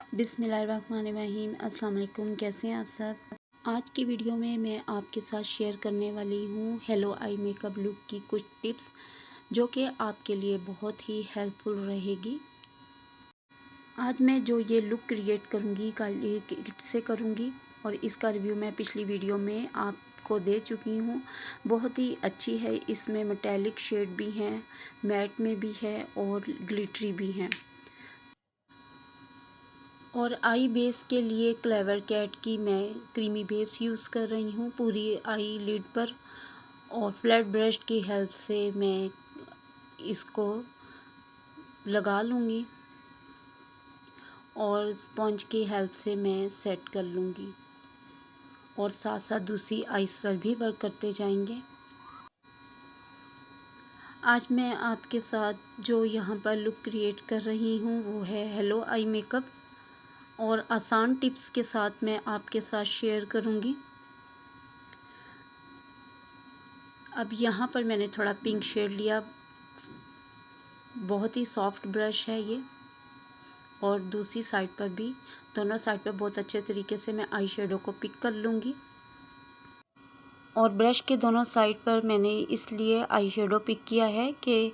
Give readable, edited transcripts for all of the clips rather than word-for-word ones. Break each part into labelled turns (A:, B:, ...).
A: बिस्मिल्लाहिर्रहमानिर्रहीम। अस्सलाम वालेकुम। कैसे हैं आप सब। आज की वीडियो में मैं आपके साथ शेयर करने वाली हूँ हेलो आई मेकअप लुक की कुछ टिप्स जो कि आपके लिए बहुत ही हेल्पफुल रहेगी। आज मैं जो ये लुक क्रिएट करूँगी काली किट से करूँगी और इसका रिव्यू मैं पिछली वीडियो में आपको दे चुकी हूँ। बहुत ही अच्छी है। इसमें मेटेलिक शेड भी हैं, मैट में भी है और ग्लिटरी भी हैं। और आई बेस के लिए क्लेवर कैट की मैं क्रीमी बेस यूज़ कर रही हूँ पूरी आई लिड पर, और फ्लैट ब्रश की हेल्प से मैं इसको लगा लूँगी और स्पंज की हेल्प से मैं सेट कर लूँगी और साथ साथ दूसरी आइस पर भी वर्क करते जाएंगे। आज मैं आपके साथ जो यहाँ पर लुक क्रिएट कर रही हूँ वो है हेलो आई मेकअप, और आसान टिप्स के साथ मैं आपके साथ शेयर करूँगी। अब यहाँ पर मैंने थोड़ा पिंक शेड लिया, बहुत ही सॉफ्ट ब्रश है ये, और दूसरी साइड पर भी, दोनों साइड पर बहुत अच्छे तरीके से मैं आई शेडो को पिक कर लूँगी। और ब्रश के दोनों साइड पर मैंने इसलिए आई शेडो पिक किया है कि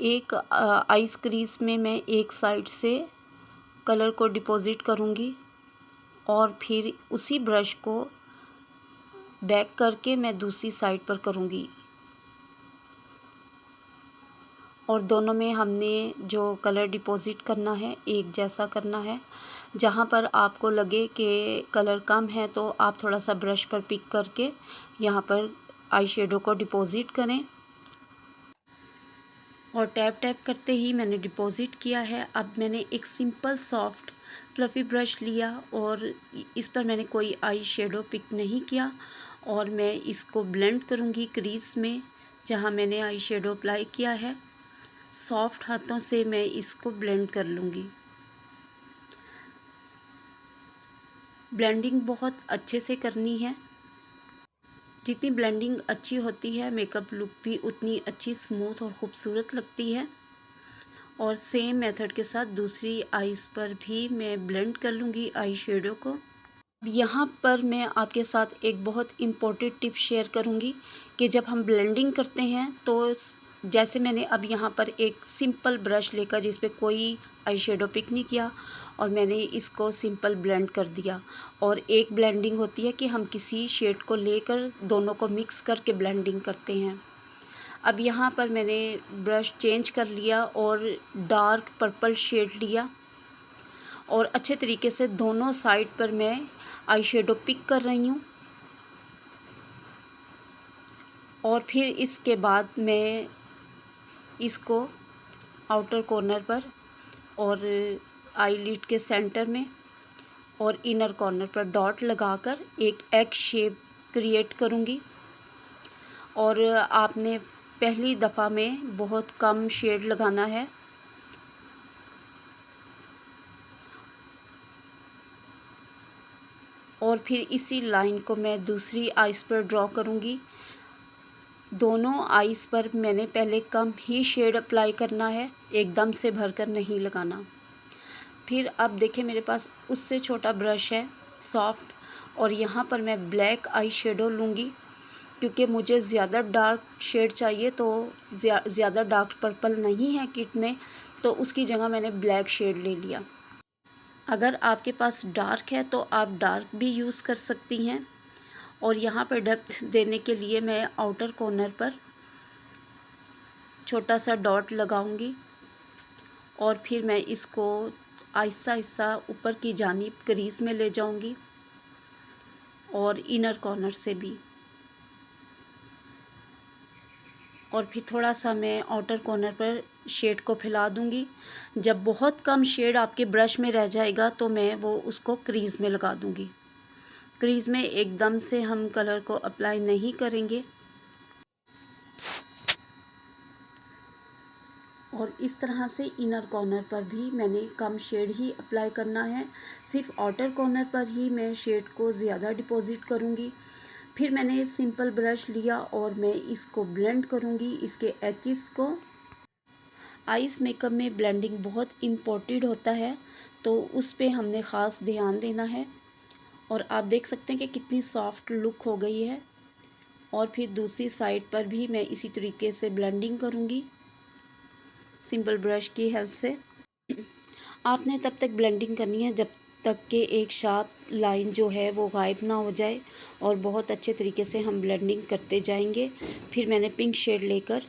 A: एक आइस क्रीज में मैं एक साइड से कलर को डिपॉजिट करूँगी और फिर उसी ब्रश को बैक करके मैं दूसरी साइड पर करूँगी, और दोनों में हमने जो कलर डिपॉजिट करना है एक जैसा करना है। जहाँ पर आपको लगे कि कलर कम है तो आप थोड़ा सा ब्रश पर पिक करके यहाँ पर आई शेडो को डिपॉजिट करें, और टैप टैप करते ही मैंने डिपॉजिट किया है। अब मैंने एक सिंपल सॉफ्ट फ्लफ़ी ब्रश लिया और इस पर मैंने कोई आई शेडो पिक नहीं किया, और मैं इसको ब्लेंड करूँगी क्रीज में जहाँ मैंने आई शेडो अप्लाई किया है। सॉफ्ट हाथों से मैं इसको ब्लेंड कर लूँगी। ब्लेंडिंग बहुत अच्छे से करनी है। जितनी ब्लेंडिंग अच्छी होती है मेकअप लुक भी उतनी अच्छी स्मूथ और ख़ूबसूरत लगती है। और सेम मेथड के साथ दूसरी आइज़ पर भी मैं ब्लेंड कर लूँगी आई शेडो को। यहाँ पर मैं आपके साथ एक बहुत इम्पोर्टेंट टिप शेयर करूँगी कि जब हम ब्लेंडिंग करते हैं तो जैसे मैंने अब यहाँ पर एक सिंपल ब्रश लेकर जिस पे कोई आई शेडो पिक नहीं किया और मैंने इसको सिंपल ब्लेंड कर दिया, और एक ब्लेंडिंग होती है कि हम किसी शेड को लेकर दोनों को मिक्स करके ब्लेंडिंग करते हैं। अब यहाँ पर मैंने ब्रश चेंज कर लिया और डार्क पर्पल शेड लिया और अच्छे तरीके से दोनों साइड पर मैं आई शेडो पिक कर रही हूँ। और फिर इसके बाद मैं इसको आउटर कॉर्नर पर और आईलिड के सेंटर में और इनर कॉर्नर पर डॉट लगाकर एक एग शेप क्रिएट करूँगी। और आपने पहली दफ़ा में बहुत कम शेड लगाना है, और फिर इसी लाइन को मैं दूसरी आइज़ पर ड्रॉ करूँगी। दोनों आइज़ पर मैंने पहले कम ही शेड अप्लाई करना है, एकदम से भरकर नहीं लगाना। फिर अब देखिए मेरे पास उससे छोटा ब्रश है सॉफ्ट, और यहाँ पर मैं ब्लैक आई शेडो लूँगी क्योंकि मुझे ज़्यादा डार्क शेड चाहिए, तो ज़्यादा डार्क पर्पल नहीं है किट में, तो उसकी जगह मैंने ब्लैक शेड ले लिया। अगर आपके पास डार्क है तो आप डार्क भी यूज़ कर सकती हैं। और यहाँ पर डेप्थ देने के लिए मैं आउटर कॉर्नर पर छोटा सा डॉट लगाऊंगी और फिर मैं इसको आहिस्ता आहिस्ता ऊपर की जानिब क्रीज में ले जाऊंगी और इनर कॉर्नर से भी, और फिर थोड़ा सा मैं आउटर कॉर्नर पर शेड को फैला दूंगी। जब बहुत कम शेड आपके ब्रश में रह जाएगा तो मैं वो उसको क्रीज में लगा दूंगी। क्रीज में एकदम से हम कलर को अप्लाई नहीं करेंगे, और इस तरह से इनर कॉर्नर पर भी मैंने कम शेड ही अप्लाई करना है। सिर्फ आउटर कॉर्नर पर ही मैं शेड को ज़्यादा डिपॉजिट करूँगी। फिर मैंने सिंपल ब्रश लिया और मैं इसको ब्लेंड करूँगी, इसके एजेस को। आइस मेकअप में ब्लेंडिंग बहुत इम्पोर्टेंट होता है, तो उस पे हमने ख़ास ध्यान देना है। और आप देख सकते हैं कि कितनी सॉफ्ट लुक हो गई है। और फिर दूसरी साइड पर भी मैं इसी तरीके से ब्लेंडिंग करूँगी सिंपल ब्रश की हेल्प से। आपने तब तक ब्लेंडिंग करनी है जब तक कि एक शार्प लाइन जो है वो गायब ना हो जाए, और बहुत अच्छे तरीके से हम ब्लेंडिंग करते जाएंगे। फिर मैंने पिंक शेड लेकर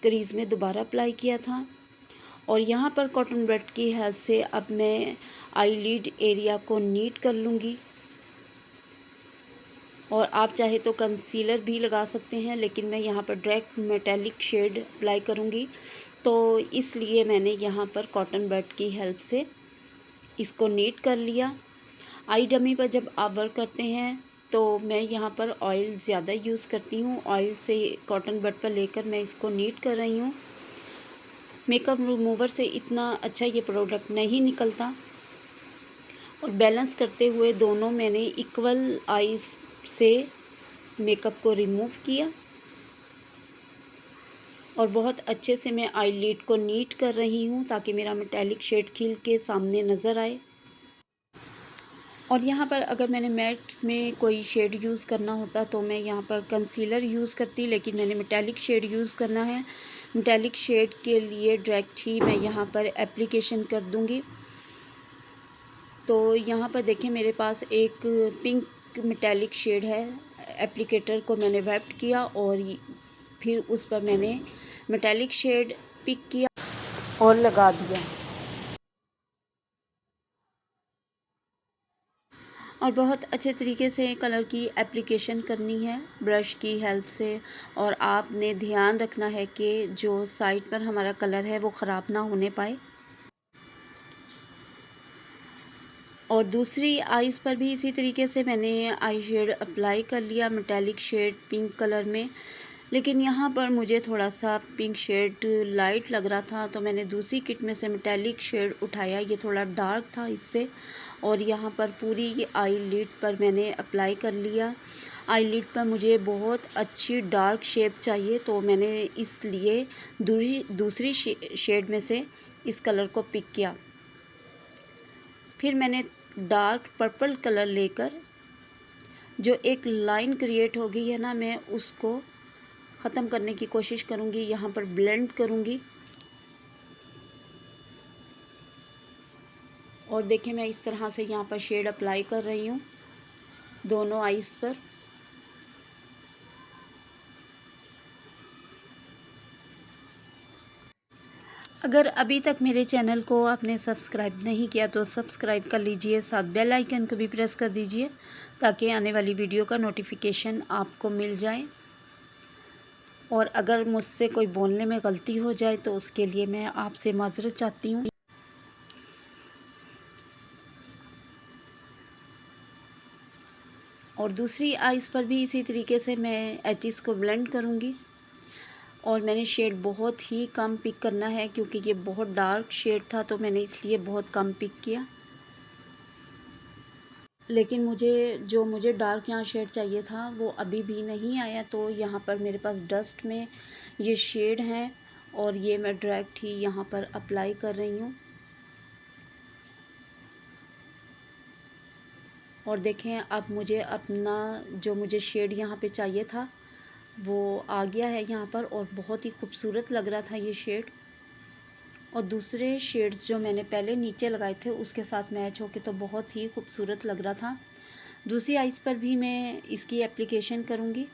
A: क्रीज़ में दोबारा अप्लाई किया था, और यहाँ पर कॉटन बड की हेल्प से अब मैं आईलिड एरिया को नीट कर लूँगी। और आप चाहे तो कंसीलर भी लगा सकते हैं, लेकिन मैं यहाँ पर डायरेक्ट मेटेलिक शेड अप्लाई करूँगी, तो इसलिए मैंने यहाँ पर कॉटन बड की हेल्प से इसको नीट कर लिया। आई डमी पर जब आप वर्क करते हैं तो मैं यहाँ पर ऑयल ज़्यादा यूज़ करती हूँ। ऑयल से कॉटन बड पर लेकर मैं इसको नीट कर रही हूँ। मेकअप रिमूवर से इतना अच्छा ये प्रोडक्ट नहीं निकलता। और बैलेंस करते हुए दोनों मैंने इक्वल आइज़ से मेकअप को रिमूव किया, और बहुत अच्छे से मैं आईलिड को नीट कर रही हूँ ताकि मेरा मेटेलिक शेड खिल के सामने नज़र आए। और यहाँ पर अगर मैंने मैट में कोई शेड यूज़ करना होता तो मैं यहाँ पर कंसीलर यूज़ करती, लेकिन मैंने मेटेलिक शेड यूज़ करना है। मेटेलिक शेड के लिए डायरेक्ट ही मैं यहाँ पर एप्लीकेशन कर दूँगी। तो यहाँ पर देखें मेरे पास एक पिंक मेटेलिक शेड है। एप्लीकेटर को मैंने रैप्ट किया और फिर उस पर मैंने मेटेलिक शेड पिक किया और लगा दिया। और बहुत अच्छे तरीके से कलर की एप्लीकेशन करनी है ब्रश की हेल्प से। और आपने ध्यान रखना है कि जो साइड पर हमारा कलर है वो ख़राब ना होने पाए। और दूसरी आइज़ पर भी इसी तरीके से मैंने आई शेड अप्लाई कर लिया, मेटेलिक शेड पिंक कलर में। लेकिन यहाँ पर मुझे थोड़ा सा पिंक शेड लाइट लग रहा था, तो मैंने दूसरी किट में से मेटेलिक शेड उठाया, ये थोड़ा डार्क था इससे। और यहाँ पर पूरी आई लिड पर मैंने अप्लाई कर लिया। आई लिड पर मुझे बहुत अच्छी डार्क शेप चाहिए, तो मैंने इसलिए दूसरी शेड में से इस कलर को पिक किया। फिर मैंने डार्क पर्पल कलर लेकर जो एक लाइन क्रिएट हो गई है ना, मैं उसको ख़त्म करने की कोशिश करूँगी। यहाँ पर ब्लेंड करूँगी, और देखें मैं इस तरह से यहाँ पर शेड अप्लाई कर रही हूँ दोनों आइज़ पर। अगर अभी तक मेरे चैनल को आपने सब्सक्राइब नहीं किया तो सब्सक्राइब कर लीजिए, साथ बेल आइकन को भी प्रेस कर दीजिए ताकि आने वाली वीडियो का नोटिफिकेशन आपको मिल जाए। और अगर मुझसे कोई बोलने में गलती हो जाए तो उसके लिए मैं आपसे माज़रत चाहती हूँ। और दूसरी आइज़ पर भी इसी तरीके से मैं एजेस को ब्लेंड करूँगी। और मैंने शेड बहुत ही कम पिक करना है क्योंकि ये बहुत डार्क शेड था, तो मैंने इसलिए बहुत कम पिक किया। लेकिन मुझे डार्क यहाँ शेड चाहिए था वो अभी भी नहीं आया, तो यहाँ पर मेरे पास डस्ट में ये शेड हैं और ये मैं डायरेक्ट ही यहाँ पर अप्लाई कर रही हूँ। और देखें अब मुझे अपना जो मुझे शेड यहाँ पे चाहिए था वो आ गया है यहाँ पर, और बहुत ही खूबसूरत लग रहा था ये शेड। और दूसरे शेड्स जो मैंने पहले नीचे लगाए थे उसके साथ मैच होके तो बहुत ही खूबसूरत लग रहा था। दूसरी आइज़ पर भी मैं इसकी एप्लीकेशन करूँगी।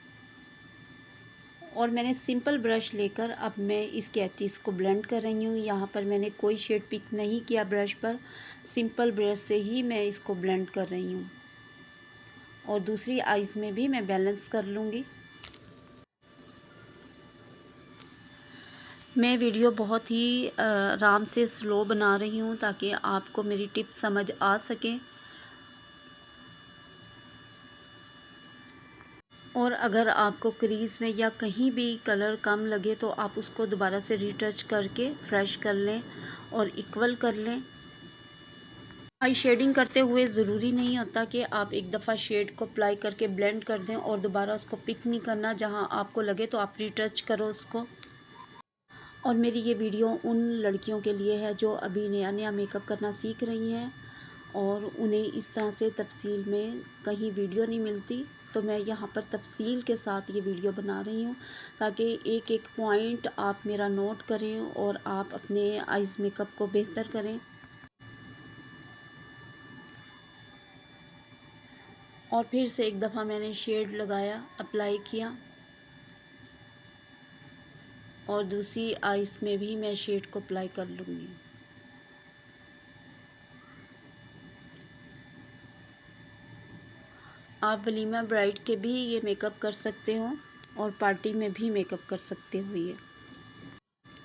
A: और मैंने सिंपल ब्रश लेकर अब मैं इसके एजेस को ब्लेंड कर रही हूँ। यहाँ पर मैंने कोई शेड पिक नहीं किया ब्रश पर, सिंपल ब्रश से ही मैं इसको ब्लेंड कर रही हूँ। और दूसरी आइज़ में भी मैं बैलेंस कर लूँगी। मैं वीडियो बहुत ही आराम से स्लो बना रही हूँ ताकि आपको मेरी टिप्स समझ आ सकें। और अगर आपको क्रीज़ में या कहीं भी कलर कम लगे तो आप उसको दोबारा से रीटच करके फ्रेश कर लें और इक्वल कर लें। आई शेडिंग करते हुए ज़रूरी नहीं होता कि आप एक दफ़ा शेड को अप्लाई करके ब्लेंड कर दें और दोबारा उसको पिक नहीं करना। जहाँ आपको लगे तो आप रीटच करो उसको। और मेरी ये वीडियो उन लड़कियों के लिए है जो अभी नया नया मेकअप करना सीख रही हैं और उन्हें इस तरह से तफसील में कहीं वीडियो नहीं मिलती, तो मैं यहाँ पर तफसील के साथ ये वीडियो बना रही हूँ ताकि एक एक पॉइंट आप मेरा नोट करें और आप अपने आइज़ मेकअप को बेहतर करें। और फिर से एक दफ़ा मैंने शेड लगाया, अप्लाई किया और दूसरी आइज़ में भी मैं शेड को अप्लाई कर लूँगी। आप वलीमा ब्राइड के भी ये मेकअप कर सकते हो और पार्टी में भी मेकअप कर सकते हो ये।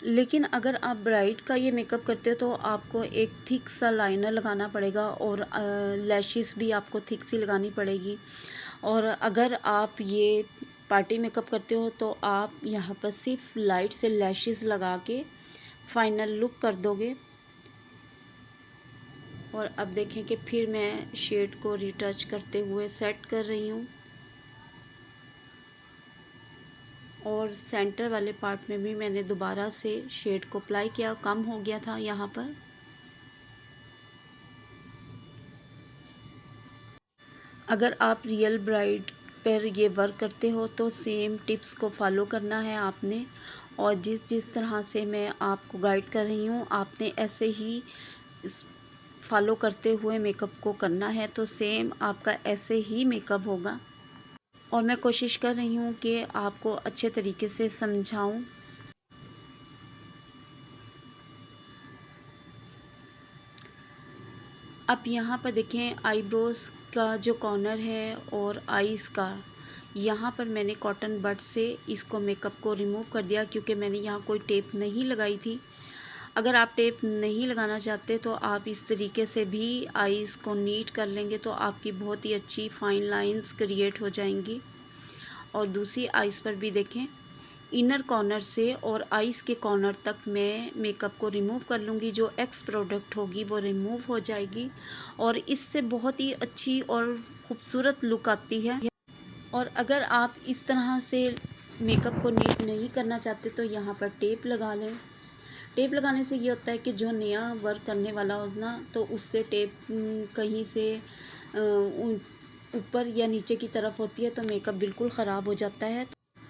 A: लेकिन अगर आप ब्राइड का ये मेकअप करते हो तो आपको एक थिक सा लाइनर लगाना पड़ेगा और लैशेस भी आपको थिक सी लगानी पड़ेगी। और अगर आप ये पार्टी मेकअप करते हो तो आप यहाँ पर सिर्फ लाइट से लैशेस लगा के फाइनल लुक कर दोगे। और अब देखें कि फिर मैं शेड को रिटच करते हुए सेट कर रही हूँ और सेंटर वाले पार्ट में भी मैंने दोबारा से शेड को अप्लाई किया, कम हो गया था यहाँ पर। अगर आप रियल ब्राइड पर ये वर्क करते हो तो सेम टिप्स को फॉलो करना है आपने, और जिस जिस तरह से मैं आपको गाइड कर रही हूँ आपने ऐसे ही फॉलो करते हुए मेकअप को करना है, तो सेम आपका ऐसे ही मेकअप होगा। और मैं कोशिश कर रही हूँ कि आपको अच्छे तरीके से समझाऊँ। अब यहाँ पर देखें आईब्रोज़ का जो कॉर्नर है और आईज़ का, यहाँ पर मैंने कॉटन बड से इसको मेकअप को रिमूव कर दिया क्योंकि मैंने यहाँ कोई टेप नहीं लगाई थी। अगर आप टेप नहीं लगाना चाहते तो आप इस तरीके से भी आईज़ को नीट कर लेंगे तो आपकी बहुत ही अच्छी फाइन लाइंस क्रिएट हो जाएंगी। और दूसरी आईज़ पर भी देखें, इनर कॉर्नर से और आईज़ के कॉर्नर तक मैं मेकअप को रिमूव कर लूँगी। जो एक्स प्रोडक्ट होगी वो रिमूव हो जाएगी और इससे बहुत ही अच्छी और ख़ूबसूरत लुक आती है। और अगर आप इस तरह से मेकअप को नीट नहीं करना चाहते तो यहाँ पर टेप लगा लें। टेप लगाने से ये होता है कि जो नया वर्क करने वाला हो ना तो उससे टेप कहीं से ऊपर या नीचे की तरफ होती है तो मेकअप बिल्कुल ख़राब हो जाता है।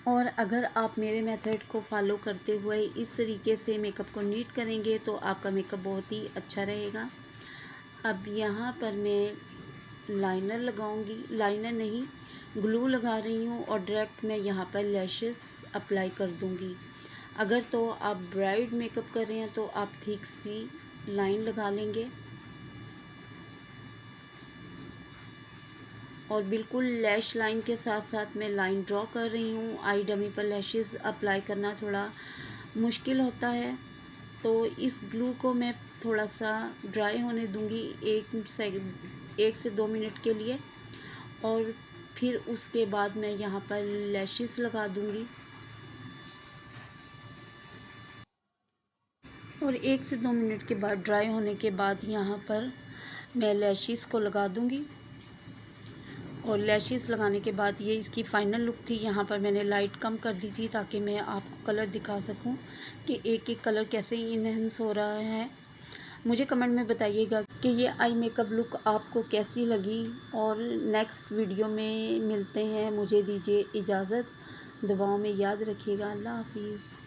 A: और अगर आप मेरे मेथड को फॉलो करते हुए इस तरीके से मेकअप को नीट करेंगे तो आपका मेकअप बहुत ही अच्छा रहेगा। अब यहाँ पर मैं लाइनर लगाऊंगी, लाइनर नहीं ग्लू लगा रही हूँ और डायरेक्ट मैं यहाँ पर लैशेस अप्लाई कर दूँगी। अगर तो आप ब्राइड मेकअप कर रहे हैं तो आप थिक सी लाइन लगा लेंगे और बिल्कुल लैश लाइन के साथ साथ मैं लाइन ड्रॉ कर रही हूँ। आई डमी पर लैशेस अप्लाई करना थोड़ा मुश्किल होता है तो इस ग्लू को मैं थोड़ा सा ड्राई होने दूँगी 1 से 2 मिनट के लिए और फिर उसके बाद मैं यहाँ पर लैशेस लगा दूँगी। और 1 से 2 मिनट के बाद ड्राई होने के बाद यहाँ पर मैं लैशेस को लगा दूँगी। और लैशेस लगाने के बाद ये इसकी फ़ाइनल लुक थी। यहाँ पर मैंने लाइट कम कर दी थी ताकि मैं आपको कलर दिखा सकूं कि एक एक कलर कैसे इन्हेंस हो रहा है। मुझे कमेंट में बताइएगा कि ये आई मेकअप लुक आपको कैसी लगी। और नेक्स्ट वीडियो में मिलते हैं। मुझे दीजिए इजाज़त। दुआओं में याद रखिएगा। अल्लाह हाफिज़।